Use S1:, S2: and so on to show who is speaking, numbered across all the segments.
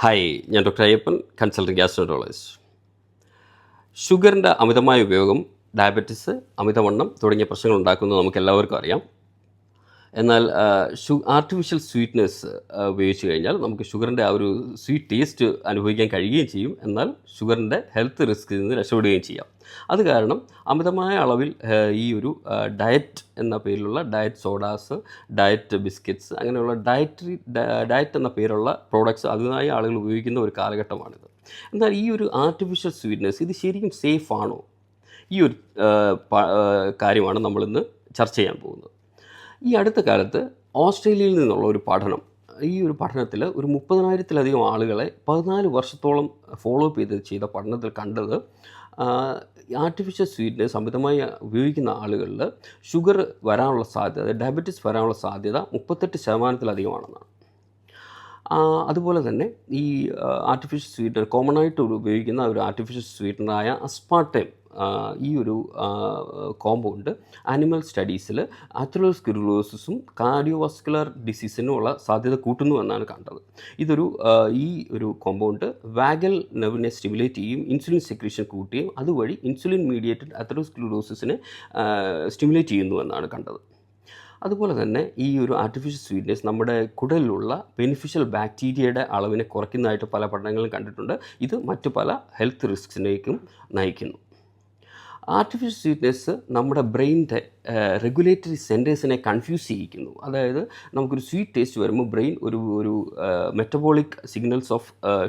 S1: Hi, ഞാൻ doctor Ayyappan, consultant gastroenterologist. ഷുഗറിൻ്റെ അമിതമായ ഉപയോഗം ഡയബറ്റിസ്, അമിതവണ്ണം തുടങ്ങിയ പ്രശ്നങ്ങൾ ഉണ്ടാക്കുന്നത് നമുക്ക് എല്ലാവർക്കും അറിയാം. എന്നാൽ ആർട്ടിഫിഷ്യൽ സ്വീറ്റ്നസ് ഉപയോഗിച്ച് കഴിഞ്ഞാൽ നമുക്ക് ഷുഗറിൻ്റെ ആ ഒരു സ്വീറ്റ് ടേസ്റ്റ് അനുഭവിക്കാൻ കഴിയുകയും ചെയ്യും. എന്നാൽ ഷുഗറിൻ്റെ ഹെൽത്ത് റിസ്കിൽ നിന്ന് രക്ഷപ്പെടുകയും ചെയ്യാം. അത് കാരണം അമിതമായ അളവിൽ ഈ ഒരു ഡയറ്റ് എന്ന പേരിലുള്ള ഡയറ്റ് സോഡാസ്, ഡയറ്റ് ബിസ്ക്കറ്റ്സ് അങ്ങനെയുള്ള ഡയറ്റ് എന്ന പേരുള്ള പ്രോഡക്ട്സ് അതിനായി ആളുകൾ ഉപയോഗിക്കുന്ന ഒരു കാലഘട്ടമാണിത്. എന്നാൽ ഈ ഒരു ആർട്ടിഫിഷ്യൽ സ്വീറ്റ്നസ് ഇത് ശരിക്കും സേഫ് ആണോ? ഈ ഒരു കാര്യമാണ് നമ്മളിന്ന് ചർച്ച ചെയ്യാൻ പോകുന്നത്. ഈ അടുത്ത കാലത്ത് ഓസ്ട്രേലിയയിൽ നിന്നുള്ള ഒരു പഠനം, ഈ ഒരു പഠനത്തിൽ ഒരു 30,000-ലധികം ആളുകളെ 14 വർഷത്തോളം ഫോളോ അപ്പ് ചെയ്ത പഠനത്തിൽ കണ്ടത് ആർട്ടിഫിഷ്യൽ സ്വീറ്റ്നസ് അമിതമായി ഉപയോഗിക്കുന്ന ആളുകളിൽ ഷുഗർ വരാനുള്ള സാധ്യത, ഡയബറ്റിസ് വരാനുള്ള സാധ്യത 38%-ലധികമാണെന്നാണ്. അതുപോലെ തന്നെ ഈ ആർട്ടിഫിഷ്യൽ സ്വീറ്റ്നർ കോമൺ ആയിട്ട് ഉപയോഗിക്കുന്ന ഒരു ആർട്ടിഫിഷ്യൽ സ്വീറ്റ്നറായ അസ്പാർട്ടേം, ഈ ഒരു കോമ്പൗണ്ട് ആനിമൽ സ്റ്റഡീസിൽ അതെറോസ്ക്ലെറോസിസും കാർഡിയോവാസ്കുലർ ഡിസീസിനുമുള്ള സാധ്യത കൂട്ടുന്നു എന്നാണ് കണ്ടത്. ഈ ഒരു കോമ്പൗണ്ട് വാഗൽ നെർവിനെ സ്റ്റിമുലേറ്റ് ചെയ്യും, ഇൻസുലിൻ സെക്രീഷൻ കൂട്ടുകയും അതുവഴി ഇൻസുലിൻ മീഡിയേറ്റഡ് അതെറോസ്ക്ലെറോസിസിനെ സ്റ്റിമുലേറ്റ് ചെയ്യുന്നു എന്നാണ് കണ്ടത്. അതുപോലെ തന്നെ ഈ ഒരു ആർട്ടിഫിഷ്യൽ സ്വീറ്റ്നസ് നമ്മുടെ കുടലിലുള്ള ബെനിഫിഷ്യൽ ബാക്ടീരിയയുടെ അളവിനെ കുറയ്ക്കുന്നതായിട്ട് പല പഠനങ്ങളും കണ്ടിട്ടുണ്ട്. ഇത് മറ്റു പല ഹെൽത്ത് റിസ്ക്സിലേക്കും നയിക്കുന്നു. ആർട്ടിഫിഷ്യൽ സ്വീറ്റ്നസ് നമ്മുടെ ബ്രെയിനിൻ്റെ റെഗുലേറ്ററി സെൻറ്റേഴ്സിനെ കൺഫ്യൂസ് ചെയ്യിക്കുന്നു. അതായത് നമുക്കൊരു സ്വീറ്റ് ടേസ്റ്റ് വരുമ്പോൾ ബ്രെയിൻ ഒരു metabolic signals of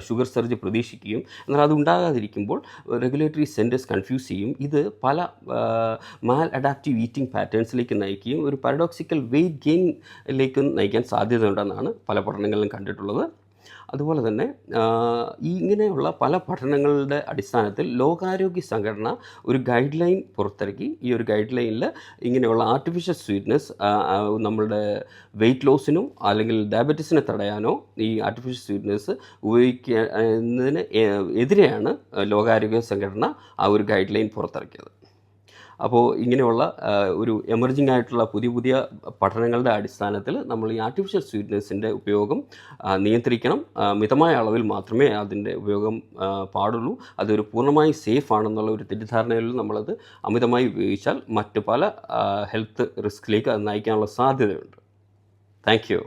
S1: sugar surge പ്രതീക്ഷിക്കുകയും എന്നാൽ അത് ഉണ്ടാകാതിരിക്കുമ്പോൾ റെഗുലേറ്ററി സെൻറ്റേഴ്സ് കൺഫ്യൂസ് ചെയ്യും. ഇത് പല മാൽ അഡാപ്റ്റീവ് ഈറ്റിംഗ് പാറ്റേൺസിലേക്ക് നയിക്കുകയും ഒരു പാരഡോക്സിക്കൽ വെയ്റ്റ് ഗെയിനിലേക്ക് നയിക്കാൻ സാധ്യതയുണ്ടെന്നാണ് പല പഠനങ്ങളിലും കണ്ടിട്ടുള്ളത്. അതുപോലെ തന്നെ ഇങ്ങനെയുള്ള പല പഠനങ്ങളുടെ അടിസ്ഥാനത്തിൽ ലോകാരോഗ്യ സംഘടന ഒരു ഗൈഡ് ലൈൻ പുറത്തിറക്കി. ഈ ഒരു ഗൈഡ് ലൈനിൽ ഇങ്ങനെയുള്ള ആർട്ടിഫിഷ്യൽ സ്വീറ്റ്നസ് നമ്മളുടെ വെയ്റ്റ് ലോസിനും അല്ലെങ്കിൽ ഡയബറ്റീസിനെ തടയാനോ ഈ ആർട്ടിഫിഷ്യൽ സ്വീറ്റ്നസ് ഉപയോഗിക്കുന്നതിന് എതിരെയാണ് ലോകാരോഗ്യ സംഘടന ആ ഒരു ഗൈഡ് ലൈൻ പുറത്തിറക്കിയത്. അപ്പോൾ ഇങ്ങനെയുള്ള ഒരു എമർജിംഗ് ആയിട്ടുള്ള പുതിയ പഠനങ്ങളുടെ അടിസ്ഥാനത്തിൽ നമ്മൾ ഈ ആർട്ടിഫിഷ്യൽ സ്വീറ്റ്നസിൻ്റെ ഉപയോഗം നിയന്ത്രിക്കണം. മിതമായ അളവിൽ മാത്രമേ അതിൻ്റെ ഉപയോഗം പാടുള്ളൂ. അതൊരു പൂർണ്ണമായി സേഫ് ആണെന്നുള്ള ഒരു തെറ്റിദ്ധാരണയിൽ നമ്മളത് അമിതമായി ഉപയോഗിച്ചാൽ മറ്റ് പല ഹെൽത്ത് റിസ്കിലേക്ക് അത് നയിക്കാനുള്ള സാധ്യതയുണ്ട്. Thank you.